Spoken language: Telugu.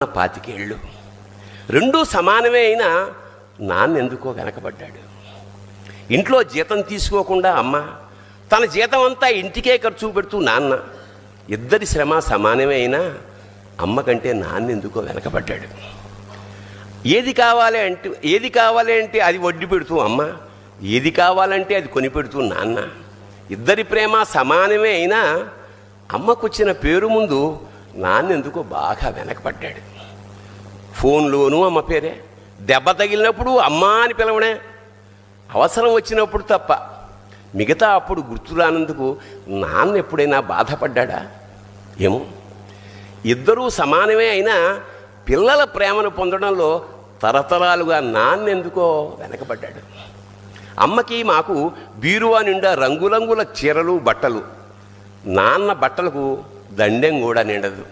25 ఏళ్ళు రెండూ సమానమే అయినా నాన్నెందుకో వెనకబడ్డాడు. ఇంట్లో జీతం తీసుకోకుండా అమ్మ, తన జీతం అంతా ఇంటికే ఖర్చు పెడుతూ నాన్న, ఇద్దరి శ్రమ సమానమే అయినా అమ్మ కంటే నాన్నెందుకో వెనకబడ్డాడు. ఏది కావాలి అంటే అది వడ్డీ పెడుతూ అమ్మ, ఏది కావాలంటే అది కొనిపెడుతూ నాన్న, ఇద్దరి ప్రేమ సమానమే అయినా అమ్మకొచ్చిన పేరు ముందు నాన్నెందుకో బాగా వెనకబడ్డాడు. ఫోన్లోనూ అమ్మ పేరే, దెబ్బ తగిలినప్పుడు అమ్మ అని పిలవడే, అవసరం వచ్చినప్పుడు తప్ప మిగతా అప్పుడు గుర్తురానందుకు నాన్న ఎప్పుడైనా బాధపడ్డా ఏమో. ఇద్దరూ సమానమే అయినా పిల్లల ప్రేమను పొందడంలో తరతరాలుగా నాన్నెందుకో వెనకబడ్డాడు. అమ్మకి మాకు బీరువా నిండా రంగురంగుల చీరలు బట్టలు, నాన్న బట్టలకు దండెం కూడా నిండదు.